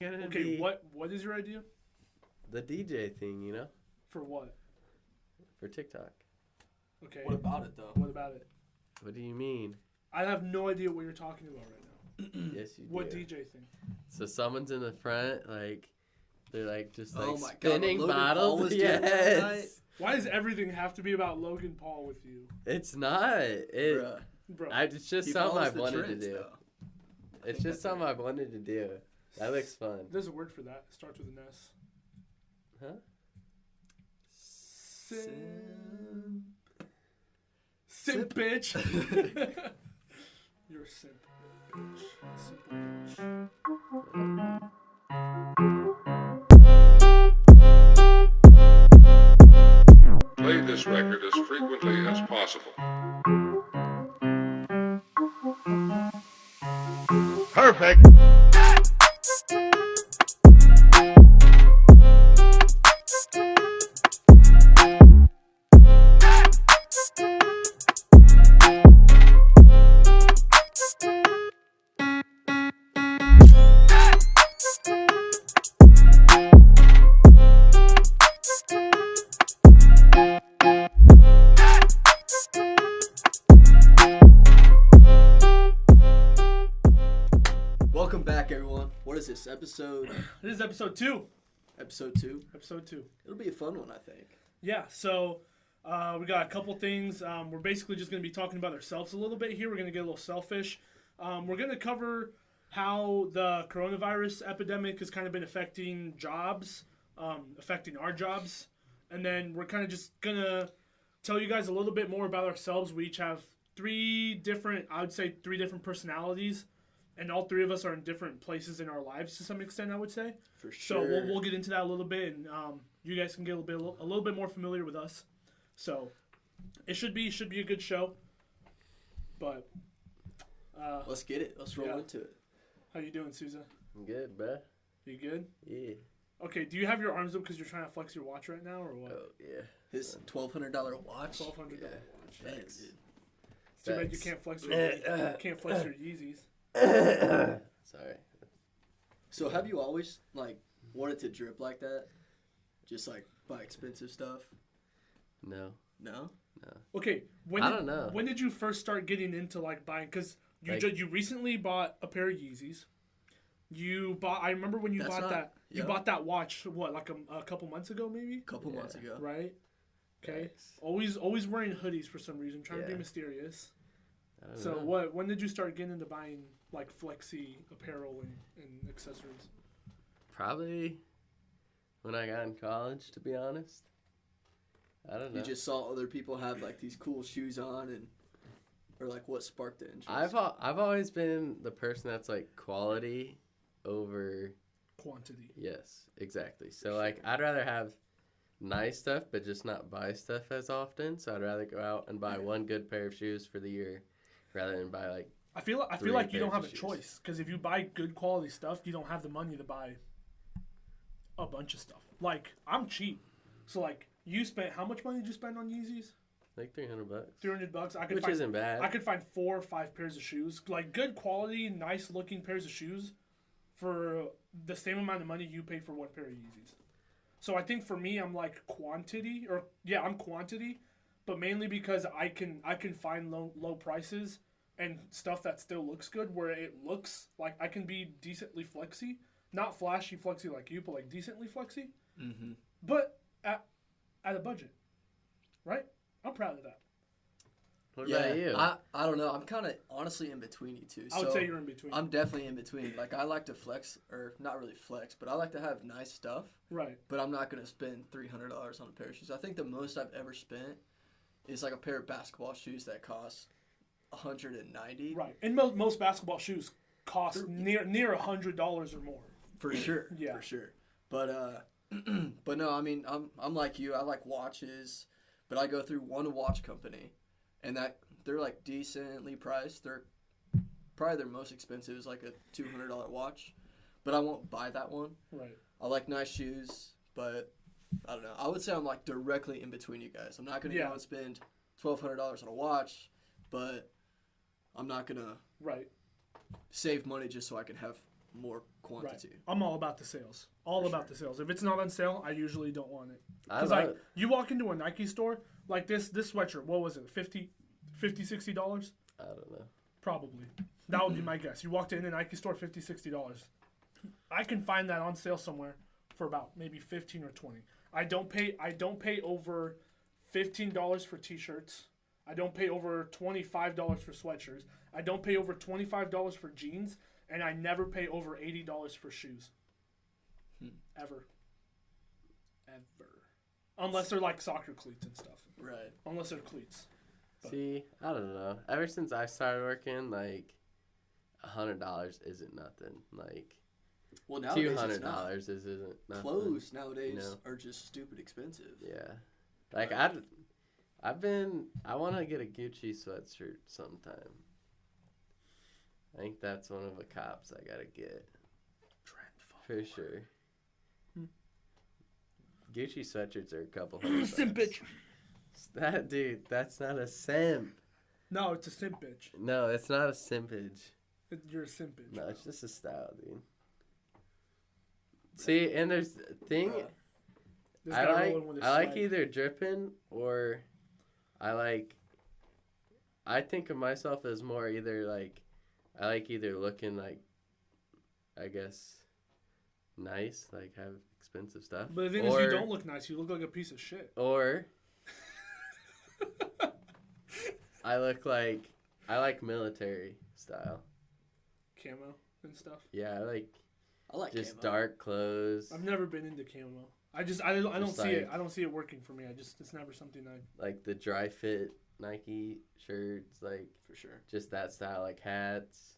Okay, what is your idea? The DJ thing, you know? For what? For TikTok. Okay. What about it, though? What about it? What do you mean? I have no idea what you're talking about right now. Yes, you do. What DJ thing? So someone's in the front, like, they're like just like Oh my God, spinning Logan Paul bottles. was doing that night? Yes. Why does everything have to be about Logan Paul with you? It's not. Bruh. Bro. It's just He something follows I've the wanted trends, to do. though. It's just something I've wanted to do. That looks fun. There's a word for that. It starts with an S. Huh? Simp, bitch. You're a simp, bitch. Simple bitch. Play this record as frequently as possible. Perfect. Welcome back, everyone. What is this, episode? This is episode 2. Episode 2? Episode 2. It'll be a fun one, I think. Yeah, so we got a couple things. We're basically just going to be talking about ourselves a little bit here. We're going to get a little selfish. We're going to cover how the coronavirus epidemic has kind of been affecting jobs, affecting our jobs. And then we're kind of just going to tell you guys a little bit more about ourselves. We each have three different personalities. And all three of us are in different places in our lives to some extent, I would say. For sure. So we'll get into that a little bit, and you guys can get a little bit more familiar with us. So it should be a good show. But Let's get it. Let's roll into it. How you doing, Souza? I'm good, bruh. You good? Yeah. Okay. Do you have your arms up because you're trying to flex your watch right now, or what? Oh, yeah. His $1,200 watch. $1,200 watch. Thanks, dude. It's too bad you can't flex your Yeezys. Sorry. So have you always, wanted to drip like that? Just, buy expensive stuff? No. No? Okay. I don't know. When did you first start getting into buying? Because you recently bought a pair of Yeezys. I remember when you bought that watch. What, a couple months ago, maybe? A couple months ago. Right. Okay. Thanks. Always wearing hoodies for some reason, trying to be mysterious. I don't So know. when did you start getting into buying flexi apparel and accessories? Probably when I got in college, to be honest. I don't know. You just saw other people have, these cool shoes on or what sparked the interest? I've always been the person that's quality over Quantity. Yes, exactly. So I'd rather have nice stuff but just not buy stuff as often. So I'd rather go out and buy one good pair of shoes for the year rather than buy I feel like you don't have a choice, because if you buy good quality stuff, you don't have the money to buy a bunch of stuff. I'm cheap, so you spent, how much money did you spend on Yeezys? $300. $300. Which isn't bad. I could find 4 or 5 pairs of shoes, good quality, nice looking pairs of shoes, for the same amount of money you pay for one pair of Yeezys. So I think for me, I'm quantity, I'm quantity, but mainly because I can find low prices and stuff that still looks good, where it looks like I can be decently flexy, not flashy flexy like you, but decently flexy, but at a budget, right? I'm proud of that. What about you? I don't know. I'm kind of honestly in between you two. I would say you're in between. I'm definitely in between. I like to flex, or not really flex, but I like to have nice stuff. Right. But I'm not going to spend $300 on a pair of shoes. I think the most I've ever spent is a pair of basketball shoes that cost $190. Right. And most basketball shoes cost near $100 or more. For sure. Yeah. For sure. But but no, I mean, I'm like you. I like watches, but I go through one watch company, and they're decently priced. They're probably their most expensive is a $200 watch, but I won't buy that one. Right. I like nice shoes, but I don't know. I would say I'm directly in between you guys. I'm not gonna go and spend $1,200 on a watch, but I'm not gonna right save money just so I can have more quantity. Right. I'm all about the sales. All about the sales. If it's not on sale, I usually don't want it. I Because love like you walk into a Nike store, like this sweatshirt, what was it? $50, $60? I don't know. Probably. That would be my guess. You walked in a Nike store, $50, $60. I can find that on sale somewhere for about maybe 15 or 20. I don't pay over $15 for t-shirts. I don't pay over $25 for sweatshirts. I don't pay over $25 for jeans, and I never pay over $80 for shoes. Ever. Unless they're like soccer cleats and stuff. Right. Unless they're cleats. But. See, I don't know. Ever since I started working, like, $100 isn't nothing. Like, well, nowadays it's not. $200 isn't nothing. Clothes nowadays are just stupid expensive. Yeah. Like, I want to get a Gucci sweatshirt sometime. I think that's one of the cops I gotta get. For sure. Gucci sweatshirts are a couple $100. Simp bitch. That dude, that's not a simp. No, it's a simp bitch. No, it's not a simpage. You're a simp bitch. No, it's just a style, dude. See, and there's the thing. I like either dripping or I think of myself as more either like I like either looking like, I guess, nice, like have expensive stuff. But the thing is, you don't look nice. You look like a piece of shit. Or I like military style. Camo and stuff. Yeah, I like just camo. dark clothes. I've never been into camo. I don't see it. I don't see it working for me. It's never something I like the dry fit Nike shirts, like for sure. Just that style, like hats.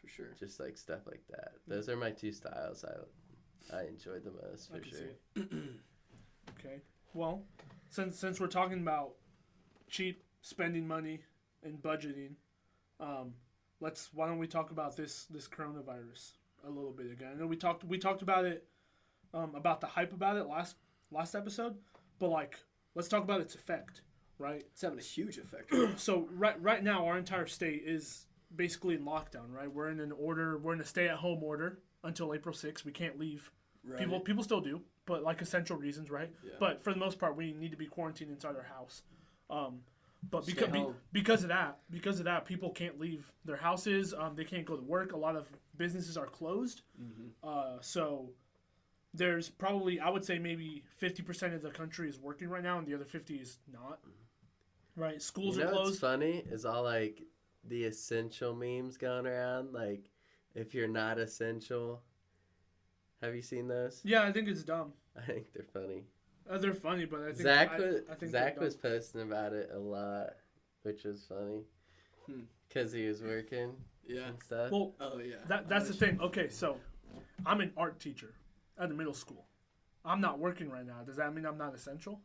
For sure. Just like stuff like that. Those are my two styles I enjoy the most for sure. Okay. Well, since we're talking about cheap spending money and budgeting, why don't we talk about this coronavirus a little bit again? I know we talked about it, about the hype about it last episode, but like let's talk about its effect, right? It's having a huge effect. So right now our entire state is basically in lockdown, right? We're in a stay-at-home order until April 6th. We can't leave. Right. People still do, but like essential reasons, right? Yeah. But for the most part, we need to be quarantined inside our house. But because of that, people can't leave their houses. They can't go to work. A lot of businesses are closed. Mm-hmm. So there's probably, I would say maybe 50% of the country is working right now, and the other 50 is not. Right? Schools are closed. What's funny is all like the essential memes going around. Like, if you're not essential, have you seen those? Yeah, I think it's dumb. I think they're funny. They're funny, but I think Zach was posting about it a lot, which was funny because he was working. Yeah. And stuff. Well, that's the thing. Okay, so I'm an art teacher at a middle school. I'm not working right now. Does that mean I'm not essential?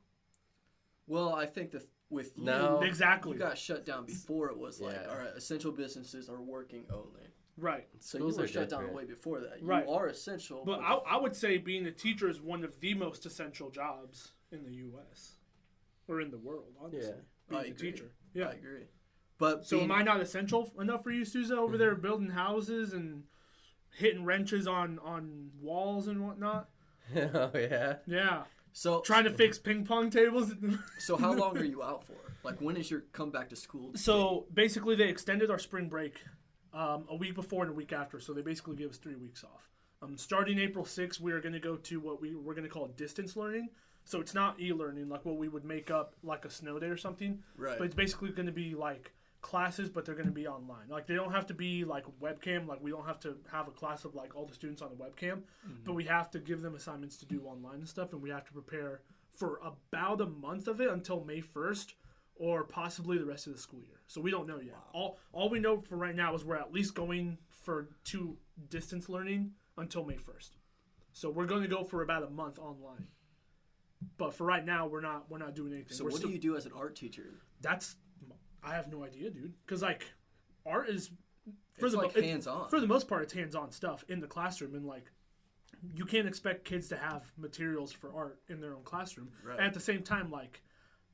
Well, I think that with you, no, exactly. You got shut down before it was like, all right, essential businesses are working only. Right. So you were shut down way before that. You are essential. But I would say being a teacher is one of the most essential jobs in the U.S. or in the world, honestly. Yeah. Being a teacher. Yeah. I agree. But so am I not essential enough for you, Sousa, over there building houses and hitting wrenches on walls and whatnot? Oh, yeah? Yeah. So trying to fix ping pong tables. So how long are you out for? Like, when is your come back to school? So basically they extended our spring break a week before and a week after. So they basically gave us 3 weeks off. Starting April 6th, we are going to go to what we're going to call distance learning. So it's not e-learning like what we would make up like a snow day or something. Right. But it's basically going to be like classes, but they're going to be online. Like they don't have to be like webcam. Like we don't have to have a class of like all the students on a webcam. Mm-hmm. But we have to give them assignments to do online and stuff. And we have to prepare for about a month of it until May 1st. Or possibly the rest of the school year. So we don't know yet. Wow. All we know for right now is we're at least going to distance learning until May 1st. So we're going to go for about a month online. But for right now, we're not doing anything. So what do you do as an art teacher? I have no idea, dude. Because like art is hands-on. For the most part, it's hands-on stuff in the classroom, and like you can't expect kids to have materials for art in their own classroom. Right. And at the same time, like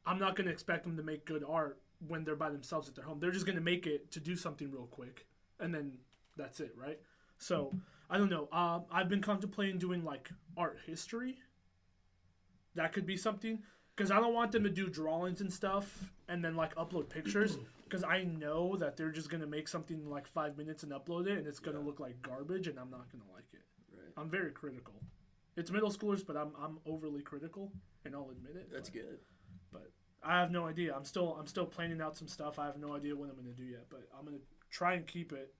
I'm not going to expect them to make good art when they're by themselves at their home. They're just going to make it to do something real quick, and then that's it, right? So I don't know. I've been contemplating doing like art history. That could be something because I don't want them to do drawings and stuff and then like upload pictures because I know that they're just gonna make something in like 5 minutes and upload it and it's gonna look like garbage and I'm not gonna like it. Right. I'm very critical. It's middle schoolers, but I'm overly critical and I'll admit it. That's good. But I have no idea. I'm still planning out some stuff. I have no idea what I'm gonna do yet, but I'm gonna try and keep it.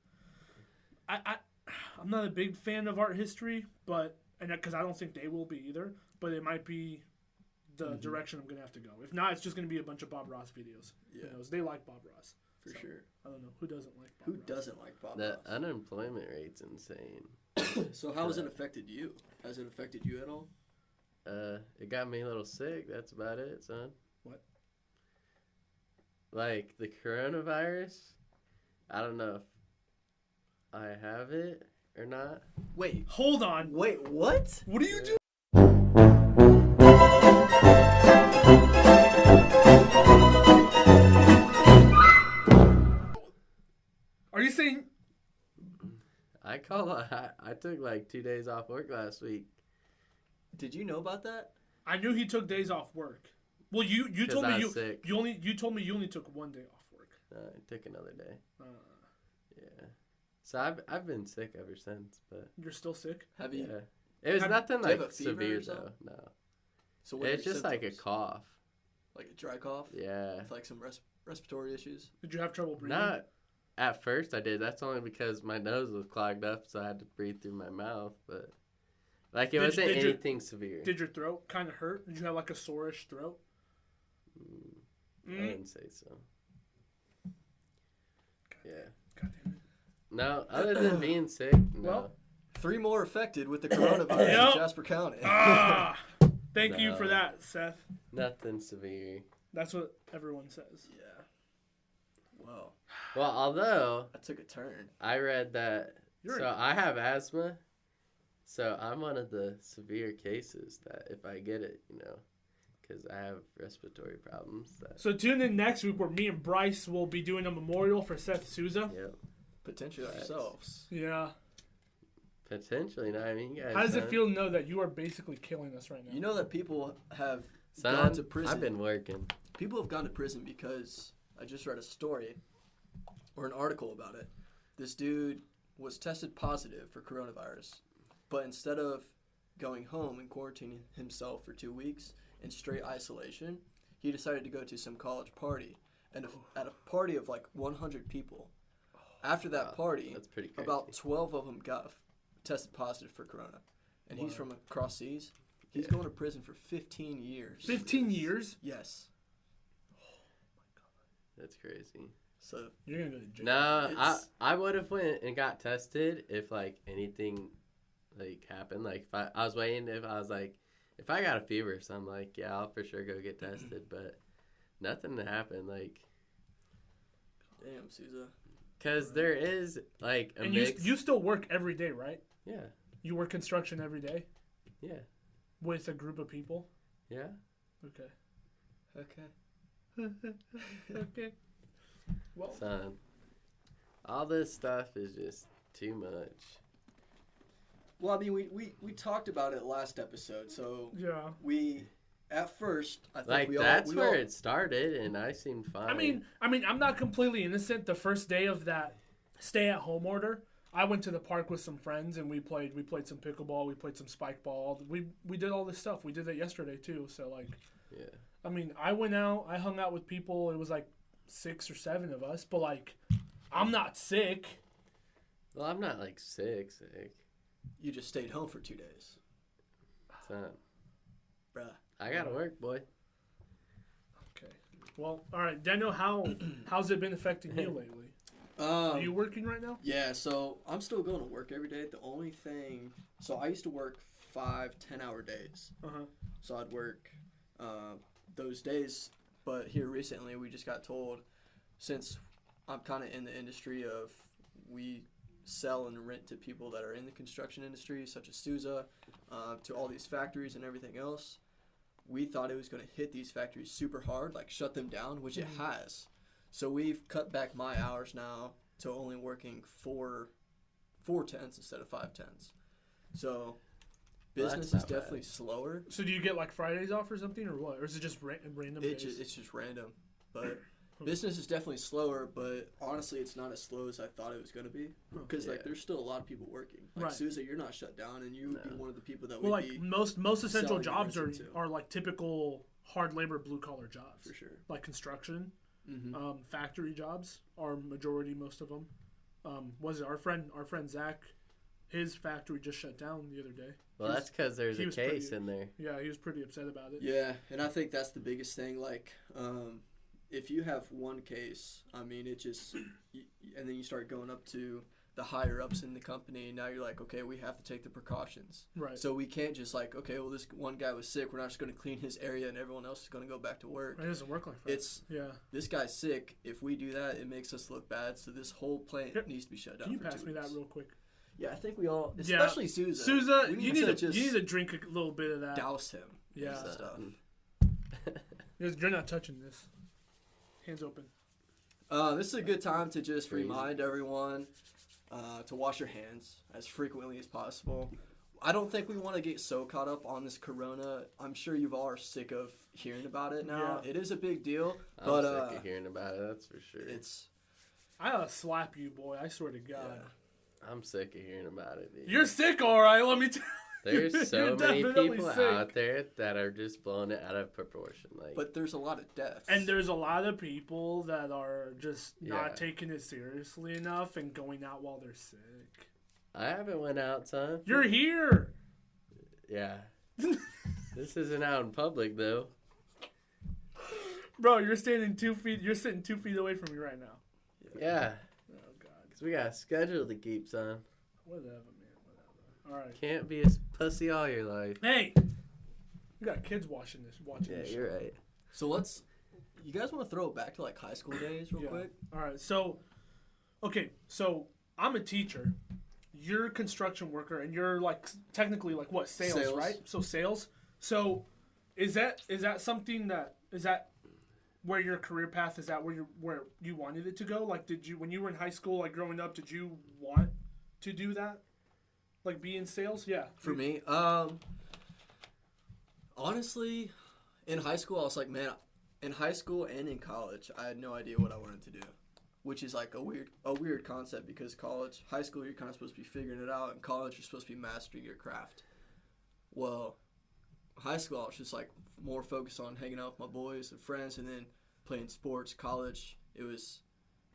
I'm not a big fan of art history, but because I don't think they will be either. But it might be the direction I'm gonna have to go. If not, it's just gonna be a bunch of Bob Ross videos. Yeah, who knows? They like Bob Ross for sure. I don't know who doesn't like Bob. Who Ross? doesn't like Bob The Ross? unemployment rate's insane. So how has it affected you? Has it affected you at all? It got me a little sick. That's about it, son. What? Like the coronavirus. I don't know if I have it or not. Wait, Hold on. wait, what? What are you doing? Are you saying? I took like 2 days off work last week. Did you know about that? I knew he took days off work. Well, you told I me was sick. you told me you only took 1 day off work. I took another day. Uh, Yeah. So I've been sick ever since, but You're still sick? Have you? yeah. It was nothing do you have like a fever severe or something? though. No. So what are It's your just like a symptoms? cough. Like a dry cough? Yeah. With like some respiratory issues? Did you have trouble breathing? Not at first I did. That's only because my nose was clogged up, so I had to breathe through my mouth. But like it wasn't anything severe. Did your throat kind of hurt? Did you have like a sore-ish throat? I wouldn't say so. Yeah. God damn it. No, other than being sick, no. Well, 3 more affected with the coronavirus Yep. in Jasper County. Thank you for No. that, Seth. Nothing severe. That's what everyone says. Yeah. Wow. Well, although That took a turn. I read that, You're I have asthma, so I'm one of the severe cases that if I get it, because I have respiratory problems. So tune in next week where me and Bryce will be doing a memorial for Seth Souza. Yep. Potentially ourselves. Yeah. Potentially, no, I mean, you guys. How does it feel to know that you are basically killing us right now? You know that people have Son, gone to prison. I've been working. People have gone to prison because I just read a story or an article about it. This dude was tested positive for coronavirus, but instead of going home and quarantining himself for 2 weeks in straight isolation, he decided to go to some college party. And at a party of like 100 people, after that party, That's pretty crazy. about 12 of them got tested positive for corona. And he's Wow. from across seas. He's going to prison for 15 years. 15 years? Yes. That's crazy. So You're going to go to jail. No, It's- I would have went and got tested if like anything like happened. Like if I was waiting, if I was like, if I got a fever or something, like yeah, I'll for sure go get tested. But nothing happened. Like, damn, Souza. cause there is like a And mix. you still work every day, right? Yeah, You work construction every day yeah, with a group of people? yeah. Okay. Okay. Okay. Well, Son, all this stuff is just too much. Well, I mean, we talked about it last episode. So yeah. we, at first, I think Like we that's all, where it started, and I seemed fine. I mean, I'm not completely innocent. The first day of that stay-at-home order, I went to the park with some friends and we played some pickleball, we played some spike ball. We did all this stuff. We did that yesterday too. So like, yeah. I mean, I went out, I hung out with people. It was like 6 or 7 of us, but like, I'm not sick. Well, I'm not like sick. you just stayed home for 2 days, Son, bruh. I gotta work, boy. Okay. Well, all right, Daniel, how's it been affecting you lately? Are you working right now? Yeah, so I'm still going to work every day. The only thing, so I used to work 5 10-hour days. Uh-huh. So I'd work those days, but here recently we just got told, since I'm kind of in the industry of, we sell and rent to people that are in the construction industry, such as Souza, to all these factories and everything else. We thought it was going to hit these factories super hard, like shut them down, which it has. So we've cut back my hours now to only working 4 4 tenths instead of 5 tenths. So Well, business that's is not definitely bad. slower. So do you get like Fridays off or something, or what? Or is it just random days? It's just random. But business is definitely slower, but honestly, it's not as slow as I thought it was going to be. Because like Yeah. there's still a lot of people working. Like Right. Sousa, you're not shut down, and you would be one of the people that Well, would like be most essential selling jobs your into. are like typical hard labor blue collar jobs. for sure. Like construction, Mm-hmm. factory jobs are majority, most of them. Was it our friend Zach? His factory just shut down the other day. Well, that's because there's he a was case pretty- in there. Yeah, he was pretty upset about it. Yeah, and I think that's the biggest thing. Like, if you have one case, I mean, it just, and then you start going up to the higher ups in the company, and now you're like, okay, we have to take the precautions. Right. So we can't just like, okay, well, this one guy was sick. We're not just going to clean his area, and everyone else is going to go back to work. It doesn't work like that. It's yeah. this guy's sick. If we do that, it makes us look bad. So this whole plant Here, needs to be shut down. Can you for pass 2 me that weeks. real quick? Yeah, I think we all, Yeah. especially Sousa. Sousa, we you need to just drink a little bit of that. douse him. Yeah. and stuff. You're not touching this. Hands open. This is a good time to just Freezing. remind everyone to wash your hands as frequently as possible. I don't think we want to get so caught up on this corona. I'm sure you all are sick of hearing about it now. Yeah. It is a big deal, I'm but sick of hearing about it, that's for sure. it's I'll slap you, boy. I swear to God. yeah. I'm sick of hearing about it, dude. You're sick, all right. Let me tell There's so You're many definitely people sick. out there that are just blowing it out of proportion. Like, But there's a lot of deaths. And there's a lot of people that are just not Yeah. taking it seriously enough and going out while they're sick. I haven't went out, son. You're here. Yeah. This isn't out in public though. Bro, you're sitting 2 feet away from me right now. Yeah. Oh God. Cause we got a schedule to keep, son. Whatever, man. Whatever. All right. Can't be a pussy all your life. Hey, you got kids watching this. Yeah, This you're show. right. So you guys want to throw it back to like high school days real Yeah. quick? All right. So I'm a teacher. You're a construction worker, and you're like technically like what sales, right? So sales. So is that something that is that where your career path is at where you wanted it to go? Like, did you when you were in high school, like growing up, did you want to do that? Like be in sales? Yeah. For me, honestly, in high school, I was like, man, in high school and in college, I had no idea what I wanted to do, which is like a weird concept because high school, you're kind of supposed to be figuring it out, and college, you're supposed to be mastering your craft. Well, high school, I was just like more focused on hanging out with my boys and friends, and then playing sports. College, it was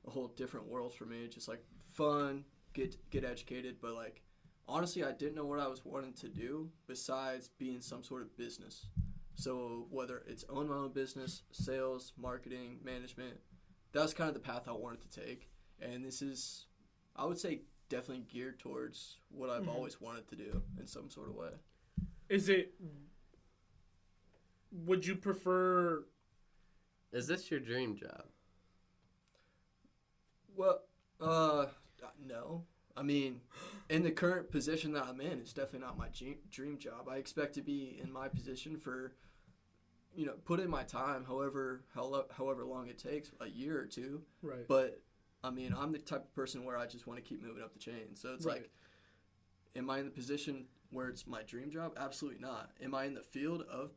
a whole different world for me. Just like fun, get educated, but like honestly, I didn't know what I was wanting to do besides being some sort of business. So whether it's own my own business, sales, marketing, management, that was kind of the path I wanted to take. And this is, I would say, definitely geared towards what I've always wanted to do in some sort of way. Is it? Would you prefer? Is this your dream job? Well, no. I mean, in the current position that I'm in, it's definitely not my dream job. I expect to be in my position for, put in my time, however long it takes, a year or two. Right. But, I mean, I'm the type of person where I just want to keep moving up the chain. So it's Right. like, am I in the position where it's my dream job? Absolutely not. Am I in the field of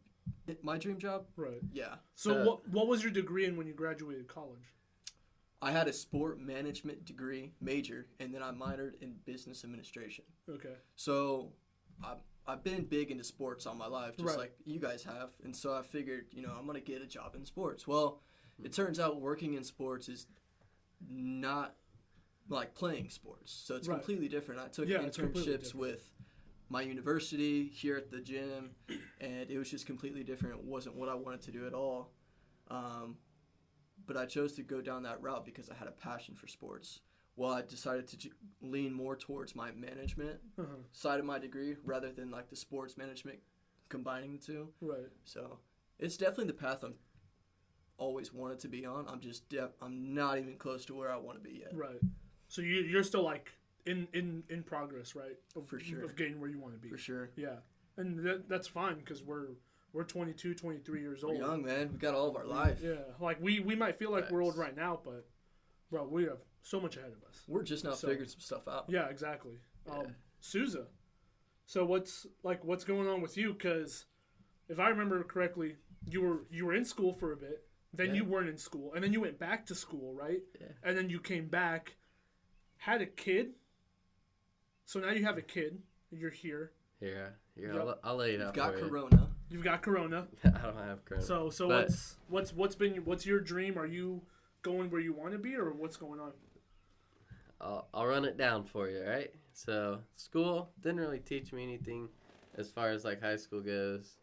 my dream job? Right. Yeah. So what was your degree in when you graduated college? I had a sport management degree major, and then I minored in business administration. Okay. So I've been big into sports all my life, just Right. like you guys have. And so I figured, I'm going to get a job in sports. Well, it turns out working in sports is not like playing sports. So it's Right. completely different. I took It's completely internships different. with my university here at the gym, and it was just completely different. It wasn't what I wanted to do at all. But I chose to go down that route because I had a passion for sports. Well, I decided to lean more towards my management side of my degree rather than like the sports management, combining the two. Right. So it's definitely the path I'm always wanted to be on. I'm not even close to where I want to be yet. Right. So you're still like in progress, right? For sure. Of getting where you want to be. For sure. Yeah. And that's fine because we're 22, 23 years old. We're young, man. We got all of our life. Yeah. Like we might feel like we're old Facts. right now, but bro, we have so much ahead of us. We're just now So- figuring some stuff out. Yeah, exactly. Sousa. So what's going on with you? Because if I remember correctly, you were in school for a bit, then you weren't in school, and then you went back to school, right? Yeah. And then you came back, had a kid. So now you have a kid. You're here. Here. Yep. I'll lay it out Got for Corona. You've got Corona. I don't have Corona. So But what's your dream? Are you going where you want to be, or what's going on? I'll run it down for you, all right? So school didn't really teach me anything as far as like high school goes.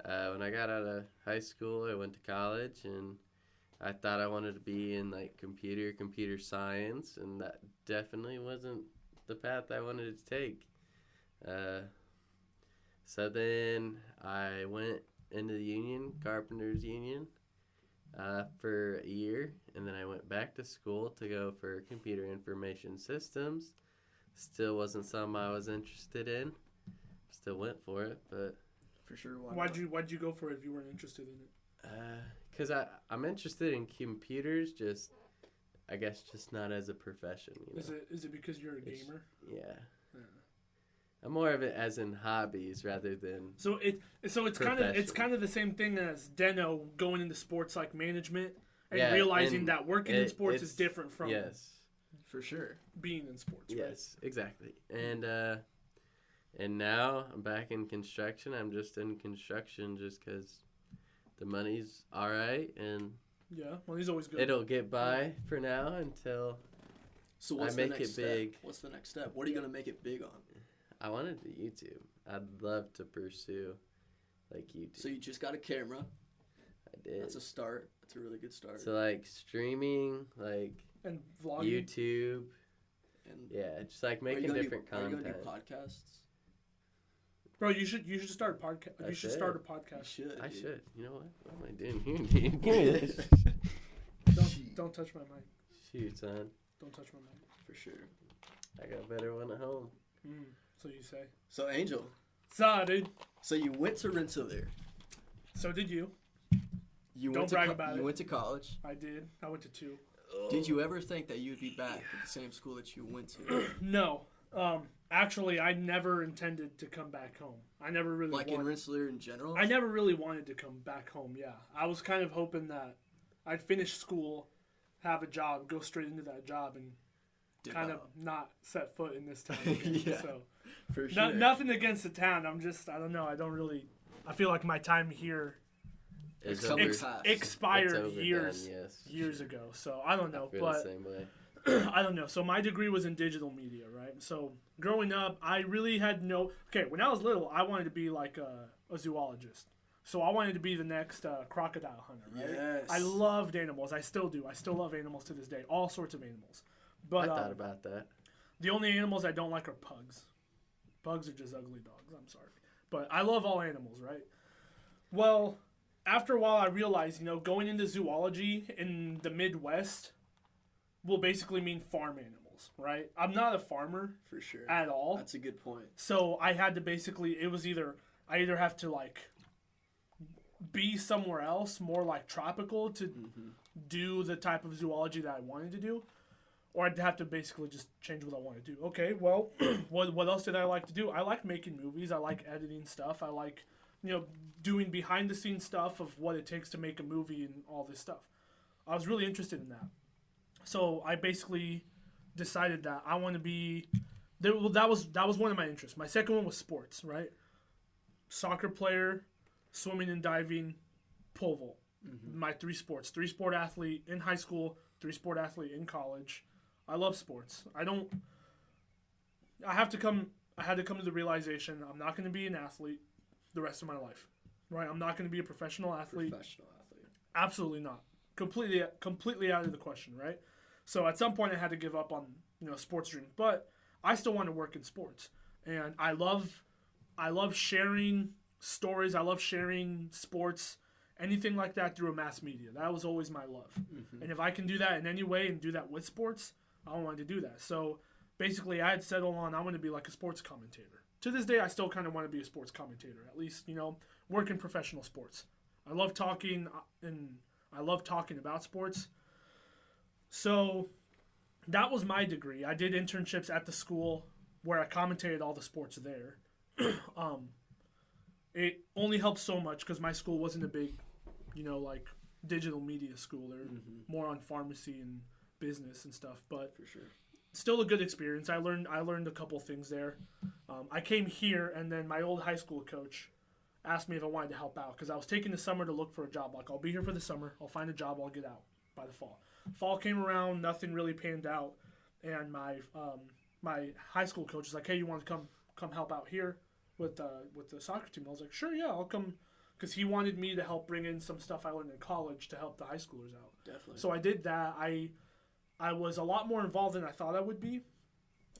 When I got out of high school, I went to college, and I thought I wanted to be in like computer science, and that definitely wasn't the path I wanted to take. So then I went into the union, Carpenters Union, for a year, and then I went back to school to go for computer information systems. Still wasn't something I was interested in. Still went for it, but For sure. Why'd you go for it if you weren't interested in it? Because I'm interested in computers, I guess not as a profession. You know? Is it because you're a gamer? Yeah. I'm more of it as in hobbies rather than. So it's kind of the same thing as Deno going into sports like management and realizing and that working in sports is different from for sure being in sports. Yes, right? Exactly. And now I'm back in construction. I'm just in construction just because the money's all right and money's always good. It'll get by for now until So I make it big. What's the next step? What are you gonna make it big on? I wanted to YouTube. I'd love to pursue like YouTube. So you just got a camera. I did. That's a start. That's a really good start. So like streaming, like and vlogging. YouTube, and just like making different content. Are you gonna do podcasts? Bro, you should start a podcast. You should start a podcast. I should. You know what? What am I doing here, dude? Give me this. Don't touch my mic. Shoot, son. Don't touch my mic. For sure. I got a better one at home. So you say. So Angel. Saw, dude. So you went to Rensselaer. So did you. Don't brag about it. You went to college. I did. I went to 2. Did you ever think that you'd be back at the same school that you went to? No. Actually, I never intended to come back home. I never really wanted. In Rensselaer in general? I never really wanted to come back home, yeah. I was kind of hoping that I'd finish school, have a job, go straight into that job, and kind of not set foot in this town again. Yeah, so, for sure. Nothing against the town. I don't know. I feel like my time here expired years ago. So I don't know. The same way. I don't know. So my degree was in digital media, right? So growing up, I really had when I was little, I wanted to be like a zoologist. So I wanted to be the next crocodile hunter, right? Yes. I loved animals. I still do. I still love animals to this day. All sorts of animals. But I thought about that. The only animals I don't like are pugs. Pugs are just ugly dogs. I'm sorry. But I love all animals, right? Well, after a while, I realized, going into zoology in the Midwest will basically mean farm animals, right? I'm not a farmer for sure at all. That's a good point. So I had to I either have to be somewhere else, more like tropical, to do the type of zoology that I wanted to do, or I'd have to basically just change what I want to do. Okay, well, what else did I like to do? I like making movies. I like editing stuff. I like, doing behind the scenes stuff of what it takes to make a movie and all this stuff. I was really interested in that. So I basically decided that I want to be. That was one of my interests. My second one was sports, right? Soccer player, swimming and diving, pole vault. My 3 sports. 3-sport athlete in high school, 3-sport athlete in college. I love sports. I had to come to the realization I'm not going to be an athlete the rest of my life, right? I'm not going to be a professional athlete. Absolutely not. Completely out of the question, right? So at some point I had to give up on sports dream, but I still want to work in sports, and I love sharing stories. I love sharing sports, anything like that through a mass media. That was always my love, and if I can do that in any way and do that with sports, I wanted to do that. So basically, I had settled on I want to be like a sports commentator. To this day, I still kind of want to be a sports commentator, at least work in professional sports. I love talking and I love talking about sports. So that was my degree. I did internships at the school where I commentated all the sports there. It only helped so much because my school wasn't a big, like digital media school. They're more on pharmacy and business and stuff, but for sure, still a good experience. I learned a couple things there. I came here, and then my old high school coach asked me if I wanted to help out because I was taking the summer to look for a job. Like, I'll be here for the summer, I'll find a job, I'll get out by the fall. Fall came around, nothing really panned out, and my high school coach was like, "Hey, you want to come help out here with the soccer team?" I was like, "Sure, yeah, I'll come," because he wanted me to help bring in some stuff I learned in college to help the high schoolers out. Definitely. So I did that. I was a lot more involved than I thought I would be.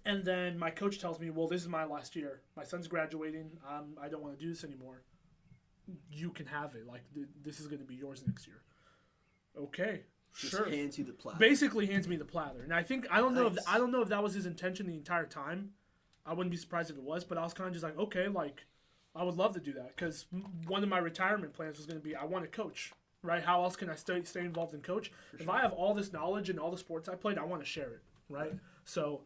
And then my coach tells me, "Well, this is my last year. My son's graduating. I don't want to do this anymore. You can have it. Like, this is going to be yours next year." Okay, just sure. hands you the platter. Basically hands me the platter. And I don't know if that was his intention the entire time. I wouldn't be surprised if it was, but I was kind of just like, okay, like, I would love to do that because one of my retirement plans was going to be I want to coach. Right? How else can I stay involved in coach? If I have all this knowledge in all the sports I played, I want to share it, right? So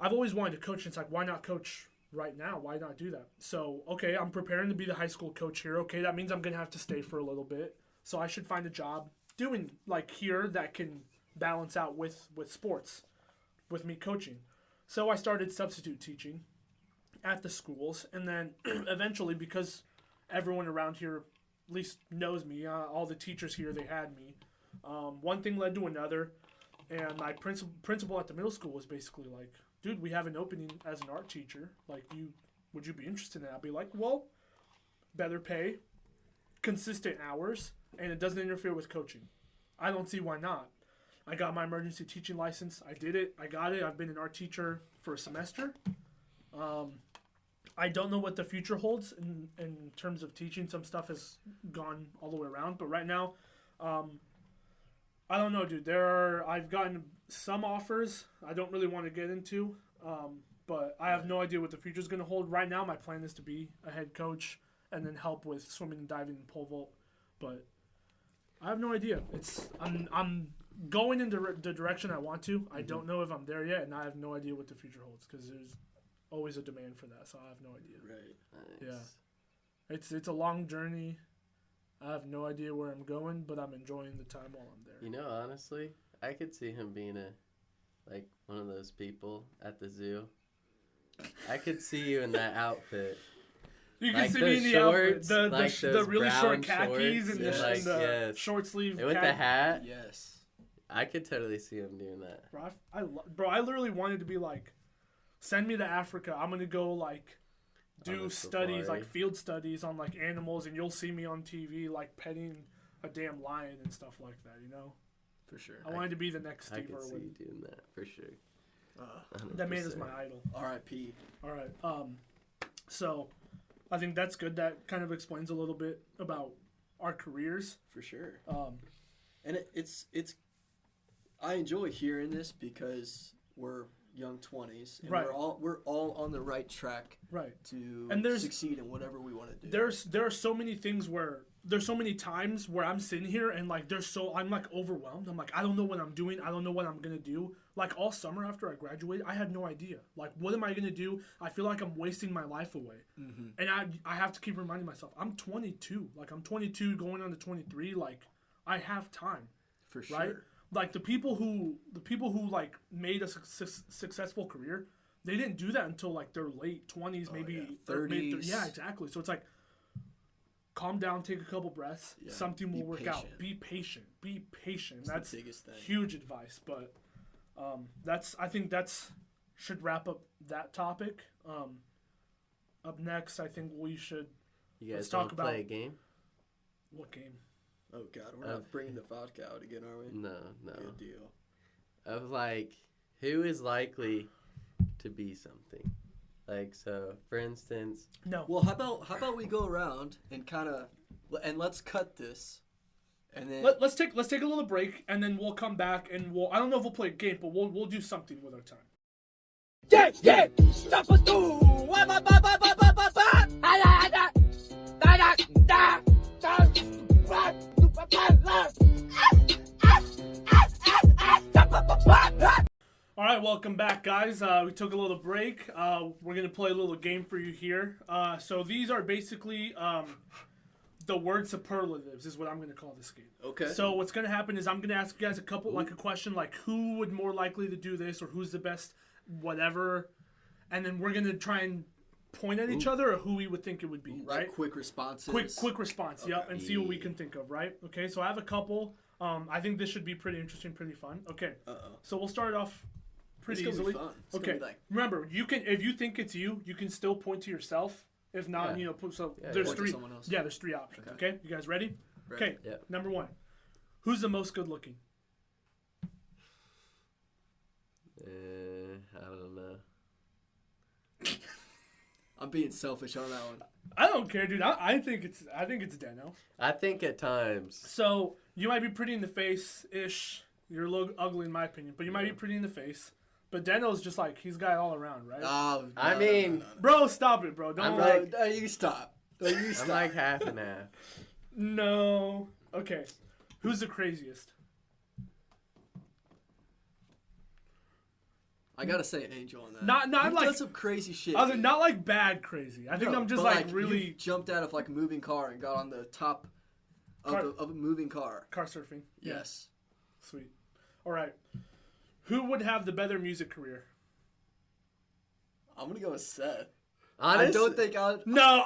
I've always wanted to coach. And it's like, why not coach right now? Why not do that? So, okay, I'm preparing to be the high school coach here. Okay, that means I'm going to have to stay for a little bit. So I should find a job doing like here that can balance out with sports, with me coaching. So I started substitute teaching at the schools. And then eventually, because everyone around here at least knows me, all the teachers here, they had me. One thing led to another, and my principal at the middle school was basically like, "Dude, we have an opening as an art teacher. Like, would you be interested in that?" I'd be like, "Well, better pay, consistent hours, and it doesn't interfere with coaching. I don't see why not." I got my emergency teaching license. I did it. I got it. I've been an art teacher for a semester. I don't know what the future holds in terms of teaching. Some stuff has gone all the way around. But right now, I don't know, dude. I've gotten some offers I don't really want to get into. But I have no idea what the future is going to hold. Right now, my plan is to be a head coach and then help with swimming and diving and pole vault. But I have no idea. I'm going in the direction I want to. I don't know if I'm there yet, and I have no idea what the future holds because there's always a demand for that, so I have no idea. Right. Nice. Yeah. It's a long journey. I have no idea where I'm going, but I'm enjoying the time while I'm there. Honestly, I could see him being one of those people at the zoo. I could see you in that outfit. You can see me in the outfit, the really short khakis and the short sleeve with the hat. Yes. I could totally see him doing that. Bro, I literally wanted to be like, send me to Africa. I'm gonna go like do studies, like field studies on like animals, and you'll see me on TV like petting a damn lion and stuff like that. For sure. I wanted to be the next Steve Irwin. I could see you doing that for sure. That man is my idol. R.I.P. All right. So I think that's good. That kind of explains a little bit about our careers. For sure. And it's I enjoy hearing this because we're young 20s, and right. we're all on the right track, right, to succeed in whatever we want to do. There are so many things where there's so many times where I'm sitting here and like I'm like overwhelmed. I'm like, I don't know what I'm doing. I don't know what I'm gonna do. Like all summer after I graduated, I had no idea. Like, what am I gonna do? I feel like I'm wasting my life away, and I have to keep reminding myself I'm 22. Like I'm 22 going on to 23. Like I have time. For sure. Right? Like the people who like made a successful career, they didn't do that until like their late 20s, maybe 30s. Yeah, exactly. So it's like, calm down, take a couple breaths. Yeah. Something will work out. Be patient. That's the biggest thing. Huge advice. But I think that's should wrap up that topic. Up next, I think we should. You guys talk about play a game. What game? Oh, God, we're not bringing the vodka out again, are we? No. Good deal. Of, who is likely to be something? So, for instance... No. Well, how about we go around and and let's cut this, and then... Let's take a little break, and then we'll come back, and I don't know if we'll play a game, but we'll do something with our time. Yeah! Stop it! All right, welcome welcome back, guys. We took a little break. We're going to play a little game for you here. So these are basically the word superlatives is what I'm going to call this game. Okay. So what's going to happen is I'm going to ask you guys a question like who would more likely to do this or who's the best whatever. And then we're going to try and point at each other or who we would think it would be, right? Like quick responses. Quick response, yep, and see what we can think of, right? Okay, so I have a couple. I think this should be pretty interesting, pretty fun. Okay, so we'll start off pretty easily. Be fun. Okay, remember, you can if you think it's you can still point to yourself. If not, there's three. Yeah, there's three options. Okay, you guys ready? Okay, number one, who's the most good looking? I don't know. I'm being selfish on that one. I don't care, dude. I think it's Dano. I think at times. So you might be pretty in the face ish. You're a little ugly in my opinion, but you might be pretty in the face. But Dano's just like he's got it all around, right? No, no. Bro, stop it, bro. Don't you stop. You stop. I'm like half and half. No. Okay. Who's the craziest? I gotta say Anjel on that. Not You've like done some crazy shit. I was not like bad crazy. I think I'm just like really you jumped out of like a moving car and got on the top of a moving car. Car surfing. Yes. Yeah. Sweet. All right. Who would have the better music career? I'm gonna go with Seth. Honestly, I don't think I. No,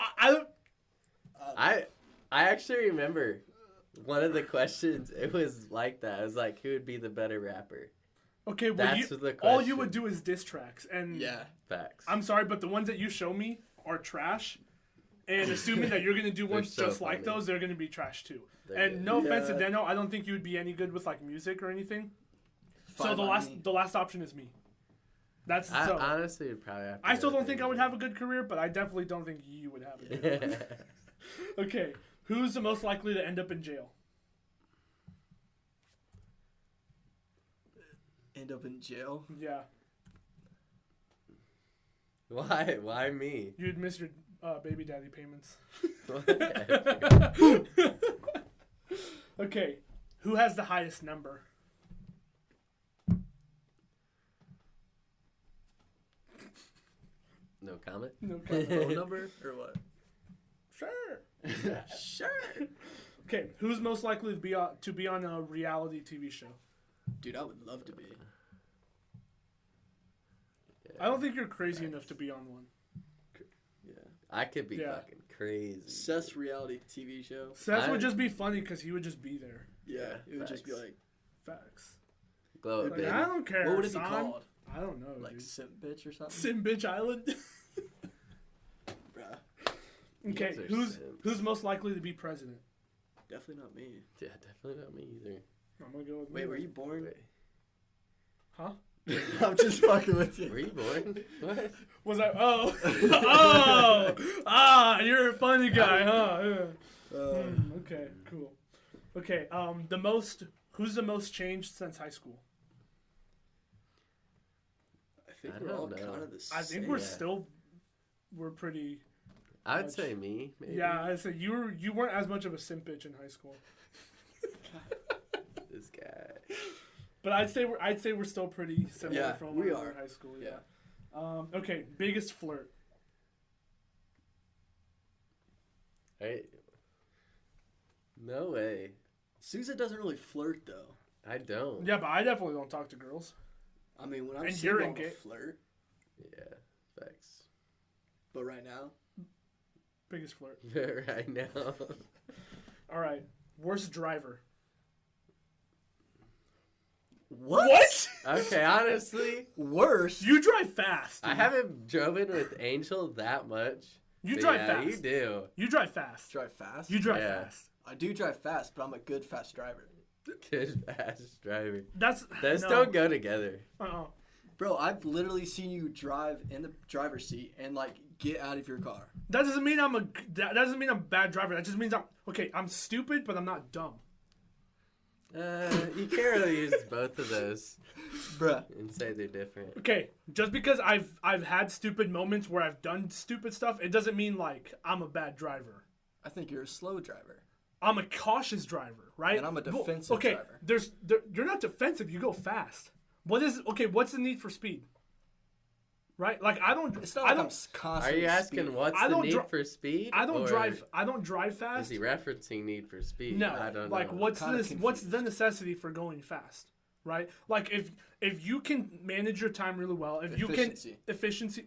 I actually remember one of the questions. It was like that. It was like, who would be the better rapper? Okay, well, that's the question. All you would do is diss tracks, and facts. I'm sorry, but the ones that you show me are trash. And assuming that you're gonna do ones so just like those, they're gonna be trash too. No offense to Deno, I don't think you would be any good with like music or anything. So the last option is me. I honestly would probably have to I still don't think I would have a good career, but I definitely don't think you would have a good career. Okay, who's the most likely to end up in jail? End up in jail? Yeah. Why? Why me? You'd miss your baby daddy payments. Okay, who has the highest number? No comment? No comment. Phone number or what? Sure. Sure. Okay, who's most likely to be on a reality TV show? Dude, I would love to be. I don't think you're crazy enough to be on one. Yeah. I could be fucking crazy. Seth's reality TV show. Seth would just be funny because he would just be there. Yeah, it would just be like... Facts. Glow like, I don't care. What would it be called? I don't know, like dude. Simp Bitch or something? Simp Bitch Island? Bruh. Okay, who's most likely to be president? Definitely not me. Yeah, definitely not me either. I'm gonna go with Wait, were you born? Huh? I'm just fucking with you. Were you born? What? Was I? Oh. You're a funny guy, huh? Yeah. Okay, cool. Okay, who's the most changed since high school? I think we're all kind of the same. I think we're pretty... I'd say me, maybe. Yeah, I'd say you weren't as much of a simp bitch in high school. This guy. But I'd say we're still pretty similar from when we were in high school. Yeah. Okay, biggest flirt. Hey. No way. Sousa doesn't really flirt though. I don't. Yeah, but I definitely don't talk to girls. I mean, when I'm single, I'm a flirt. Yeah, thanks. But right now? Biggest flirt. Right now. All right. Worst driver. What? Okay, honestly. Worst? You drive fast. Dude. I haven't driven with Angel that much. You drive fast. You do. You drive fast. Drive fast? You drive fast. I do drive fast, but I'm a good fast driver. Good fast driver. Those don't go together. Bro, I've literally seen you drive in the driver's seat and like get out of your car. That doesn't mean I'm a bad driver. That just means I'm stupid, but I'm not dumb. You can't really use both of those, bruh, and say they're different. Okay, just because I've had stupid moments where I've done stupid stuff, it doesn't mean like I'm a bad driver. I think you're a slow driver. I'm a cautious driver, right? And I'm a defensive driver. You're not defensive. You go fast. What's the need for speed? Right? Like I don't. It's not I like don't. I'm constantly Are you asking speeding. what's I the don't need dri- for speed? I don't or drive. I don't drive Is fast. he referencing need for speed? No. I don't Like know. what's Kinda this? What's the confused. necessity for going fast? Right? Like if you can manage your time really well, if you can efficiency.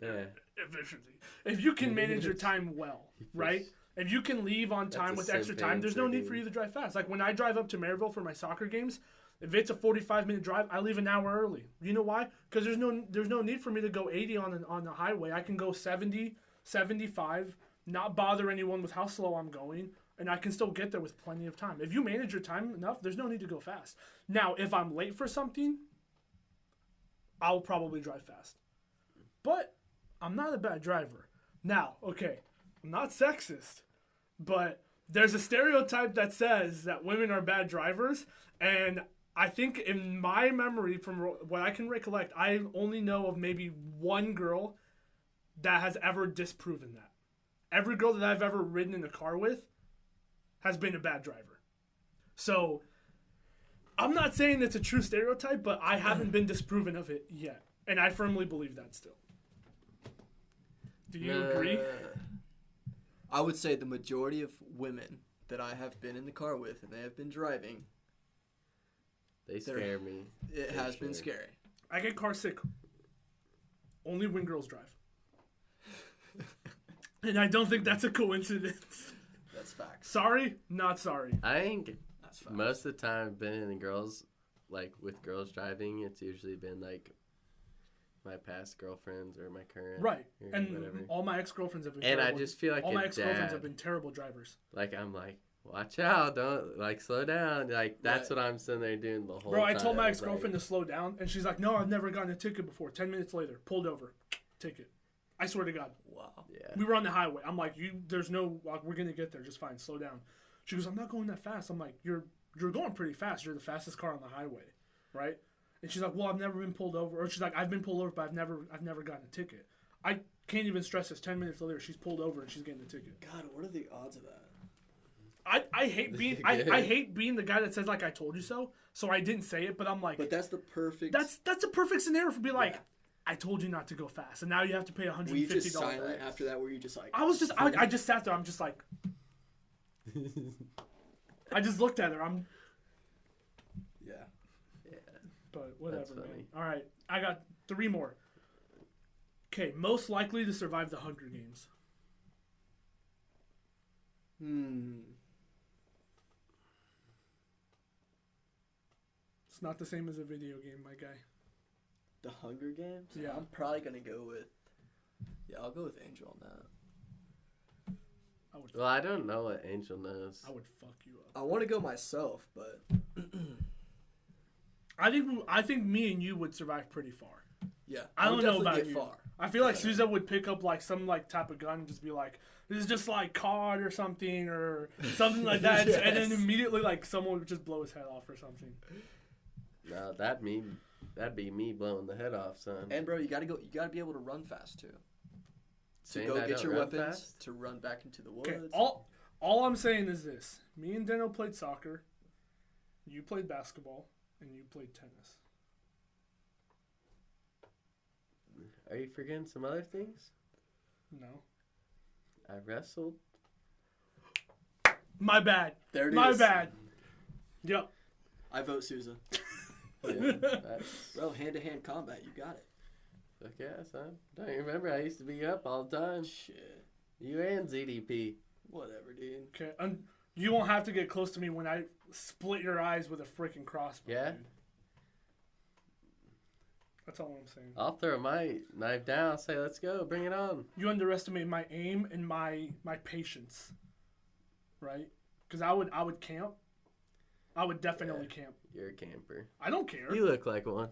Yeah. Efficiency. If you can manage your time well, right? If you can leave on time with extra time, there's no need for you to drive fast. Like when I drive up to Maryville for my soccer games, if it's a 45-minute drive, I leave an hour early. You know why? Because there's no need for me to go 80 on the highway. I can go 70, 75, not bother anyone with how slow I'm going, and I can still get there with plenty of time. If you manage your time enough, there's no need to go fast. Now, if I'm late for something, I'll probably drive fast. But I'm not a bad driver. Now, okay, I'm not sexist, but there's a stereotype that says that women are bad drivers, and I think in my memory, from what I can recollect, I only know of maybe one girl that has ever disproven that. Every girl that I've ever ridden in a car with has been a bad driver. So I'm not saying it's a true stereotype, but I haven't been disproven of it yet, and I firmly believe that still. Do you agree? I would say the majority of women that I have been in the car with and they have been driving, They scare me. it has been scary. I get car sick only when girls drive. And I don't think that's a coincidence. That's facts. Sorry, not sorry. I think That's facts. most of the time I've been in girls, like with girls driving, it's usually been like my past girlfriends or my current. Right. Or And whatever. all my ex-girlfriends have been And terrible. I just feel like all my a ex-girlfriends dad. have been terrible drivers. Like I'm like, watch out, don't like slow down. Like that's Right. what I'm sitting there doing the whole Bro, time. I told my It's ex-girlfriend to slow down, and she's like, no, I've never gotten a ticket before. 10 minutes later, pulled over. Ticket. I swear to God. Wow. Yeah. We were on the highway. I'm like, there's no, like, we're going to get there just fine. Slow down. She goes, I'm not going that fast. I'm like, you're going pretty fast. You're the fastest car on the highway, right? And she's like, well, I've never been pulled over. Or she's like, I've been pulled over, but I've never gotten a ticket. I can't even stress this. 10 minutes later, she's pulled over and she's getting a ticket. God, what are the odds of that? I hate being I hate being the guy that says like I told you so. So I didn't say it, but I'm like, But that's the perfect. that's a perfect scenario for be like, Yeah. I told you not to go fast, and now you have to pay $150. Were you just silent after that? Were you just like? I just sat there. I'm just like, I just looked at her. Yeah. But whatever, That's man. funny. All right, I got 3 more. Okay, most likely to survive the Hunger Games. It's not the same as a video game, my guy. The Hunger Games? Yeah. I'm probably going to go with... Yeah, I'll go with Angel on that. Well, I don't know what Angel knows. I would fuck you up. I want to go myself, but... I think me and you would survive pretty far. Yeah. I don't would know definitely about get you. far. I feel like Souza would pick up like some like type of gun and just be like, "This is just like COD or something or something like that," Yes. and then immediately like someone would just blow his head off or something. No, that'd be me blowing the head off, son. And bro, you gotta be able to run fast too. To Saying go I get don't your run weapons, fast? to run back into the woods. Okay, all I'm saying is this: me and Deno played soccer, you played basketball, and you played tennis. Are you forgetting some other things? No, I wrestled. my bad. There it My is. bad. Yep. I vote Souza. Yeah, that's, Bro, hand-to-hand combat, you got it. fuck yeah, son. Don't you remember? I used to be up all the time. Shit. You and ZDP. Whatever, dude. Okay, you won't have to get close to me when I split your eyes with a freaking crossbow. Yeah? Dude. That's all I'm saying. I'll throw my knife down. Say, let's go. Bring it on. You underestimate my aim and my patience, right? Because I would camp. I would definitely camp. You're a camper. I don't care. You look like one.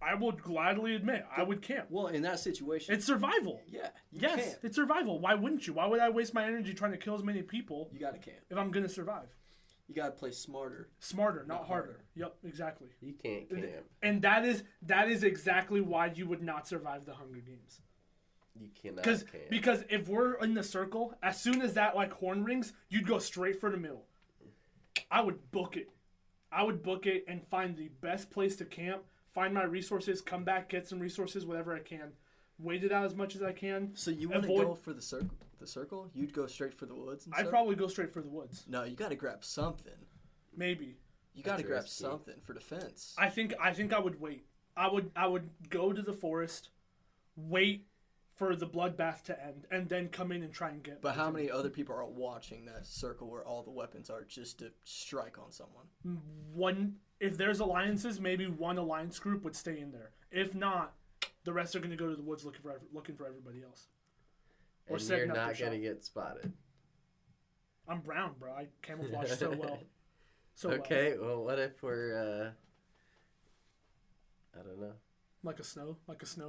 I would gladly admit I would camp. Well, in that situation, It's survival. yeah, you Yes, can't. it's survival. Why wouldn't you? Why would I waste my energy trying to kill as many people You gotta camp. if I'm gonna survive? You gotta play smarter. Smarter, not Not harder. harder. Yep, exactly. You can't camp. And that is exactly why you would not survive the Hunger Games. You cannot Because camp. because if we're in the circle, as soon as that like horn rings, you'd go straight for the middle. I would book it. I would book it and find the best place to camp, find my resources, come back, get some resources, whatever I can. Wait it out as much as I can. So you want to go for the circle? The circle? You'd go straight for the woods and I'd probably go straight for the woods. No, you got to grab something. Maybe. You got to grab something for defense. I think I would wait. I would go to the forest, wait for the bloodbath to end, and then come in and try and get. But how many other people are watching that circle where all the weapons are just to strike on someone? One, if there's alliances, maybe one alliance group would stay in there. If not, the rest are going to go to the woods looking for everybody else. Or and you're not going to get spotted. I'm brown, bro. I camouflage so well. Okay, well, what if we're, I don't know. Like a snow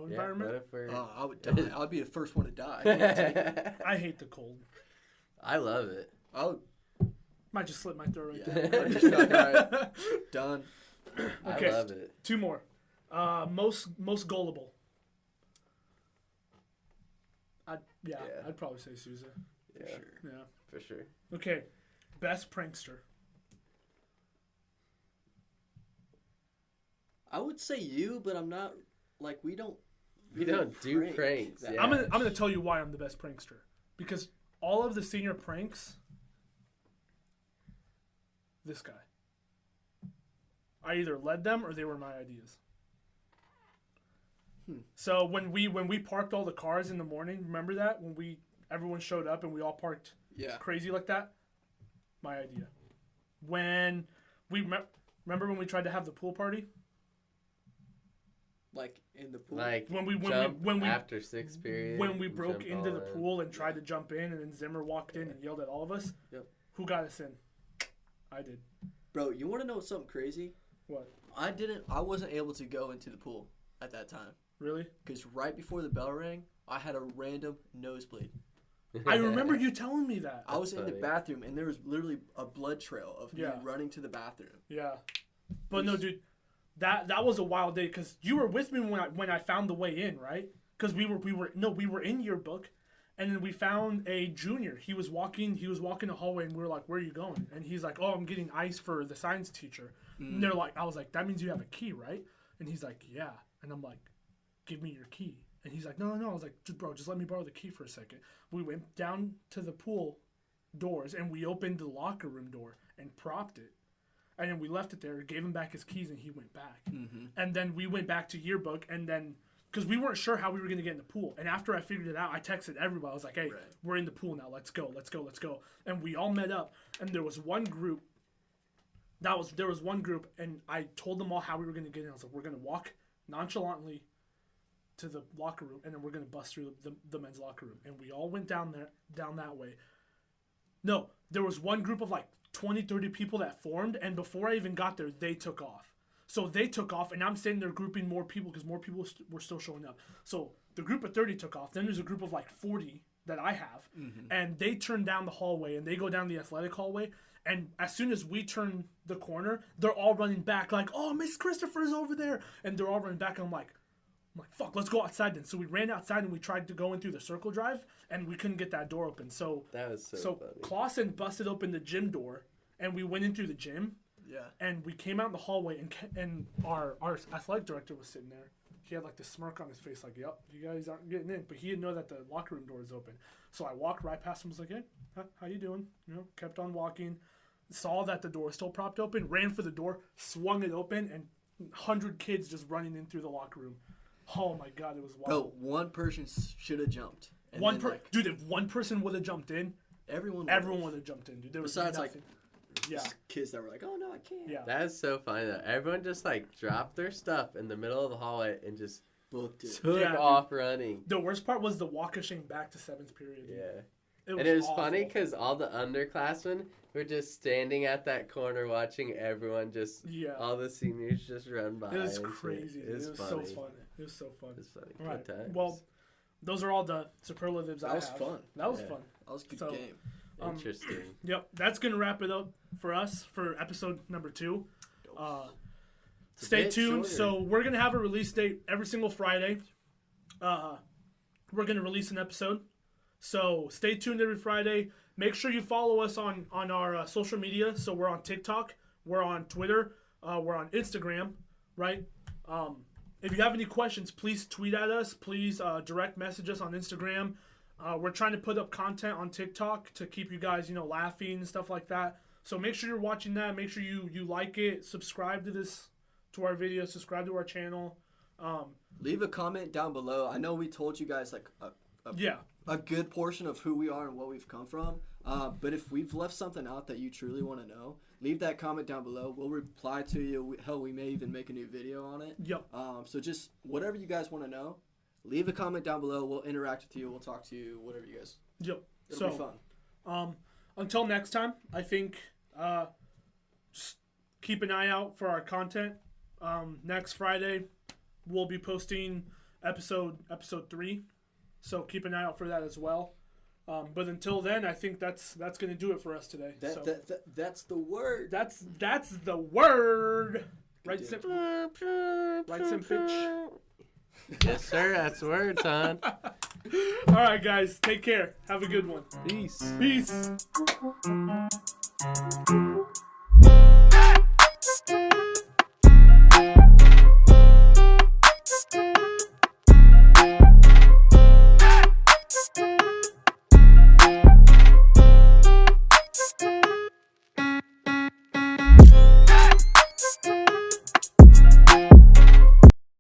environment? What if we're... I would die. I would be the first one to die. I hate the cold. I love it. Might just slit my throat right there. Right. Done. Okay, I love it. 2 more. Most gullible. I'd probably say Sousa. Yeah. For sure. Yeah. For sure. Okay. Best prankster. I would say you, but I'm not we don't do pranks. Yeah. I'm gonna tell you why I'm the best prankster. Because all of the senior pranks, this guy. I either led them or they were my ideas. So when we parked all the cars in the morning, remember that? When everyone showed up and we all parked crazy like that? My idea. When remember when we tried to have the pool party? Like in the pool? Like when we after 6th period. When we broke into the pool and tried to jump in and then Zimmer walked in and yelled at all of us? Yep. Who got us in? I did. Bro, you want to know something crazy? What? I wasn't able to go into the pool at that time. Really? Because right before the bell rang, I had a random nosebleed. I remember you telling me that. I was in the bathroom, and there was literally a blood trail of me running to the bathroom. Yeah. But no, dude, that was a wild day, because you were with me when I found the way in, right? Because we were in yearbook, and then we found a junior. He was walking the hallway, and we were like, "Where are you going?" And he's like, "Oh, I'm getting ice for the science teacher." And they're like, I was like, "That means you have a key, right?" And he's like, "Yeah." And I'm like, "Give me your key." And he's like, no. I was like, "Bro, just let me borrow the key for a second." We went down to the pool doors, and we opened the locker room door and propped it. And then we left it there, gave him back his keys, and he went back. Mm-hmm. And then we went back to yearbook, and then, because we weren't sure how we were going to get in the pool. And after I figured it out, I texted everybody. I was like, "Hey, we're in the pool now. Let's go. And we all met up, and there was one group. There was one group, and I told them all how we were going to get in. I was like, "We're going to walk nonchalantly to the locker room, and then we're going to bust through the men's locker room." And we all went down that way. No, there was one group of like 20, 30 people that formed, and before I even got there, they took off. So they took off, and I'm sitting there grouping more people because more people were still showing up. So the group of 30 took off. Then there's a group of like 40 that I have, and they turn down the hallway, and they go down the athletic hallway. And as soon as we turn the corner, they're all running back like, "Oh, Miss Christopher's over there." And they're all running back, and I'm like, "Fuck, let's go outside then." So we ran outside, and we tried to go in through the circle drive, and we couldn't get that door open. So that was so funny. Clausen busted open the gym door, and we went in through the gym. Yeah. And we came out in the hallway, and our athletic director was sitting there. He had like this smirk on his face, like, "Yep, you guys aren't getting in." But he didn't know that the locker room door was open. So I walked right past him, was like, "Hey, how you doing?" Kept on walking. Saw that the door was still propped open, ran for the door, swung it open, and 100 kids just running in through the locker room. Oh my God, it was wild. Bro, one person should have jumped. Dude, if one person would have jumped in, everyone would have jumped in, dude. There was besides nothing. Kids that were like, "Oh no, I can't." Yeah. That is so funny though. Everyone just like dropped their stuff in the middle of the hallway and just booked it. Took off running. The worst part was the walk of shame back to 7th period. Dude. Yeah. It was funny because all the underclassmen were just standing at that corner watching everyone all the seniors just run by. It was crazy. It was funny. so fun. It was so fun. It was funny. All right. Good times. Well, those are all the superlatives I have. That was fun. That was fun. That was a good game. Interesting. Yep. That's going to wrap it up for us for episode number 2. Stay tuned. Shorter. So we're going to have a release date every single Friday. We're going to release an episode. So stay tuned every Friday. Make sure you follow us on our social media. So we're on TikTok. We're on Twitter. We're on Instagram, right? If you have any questions, please tweet at us. Please direct message us on Instagram. We're trying to put up content on TikTok to keep you guys, laughing and stuff like that. So make sure you're watching that. Make sure you like it. Subscribe to our video. Subscribe to our channel. Leave a comment down below. I know we told you guys like a good portion of who we are and what we've come from. But if we've left something out that you truly want to know, leave that comment down below. We'll reply to you. Hell, we may even make a new video on it. Yep. So just whatever you guys want to know, leave a comment down below. We'll interact with you. We'll talk to you. Whatever you guys. Yep. It'll be fun. Until next time, I think just keep an eye out for our content. Next Friday, we'll be posting episode 3. So keep an eye out for that as well. But until then, I think that's going to do it for us today. That's the word. That's the word. Right, Sim? Right, Sim Pitch? Yes, sir. That's the word, son. All right, guys. Take care. Have a good one. Peace. Peace.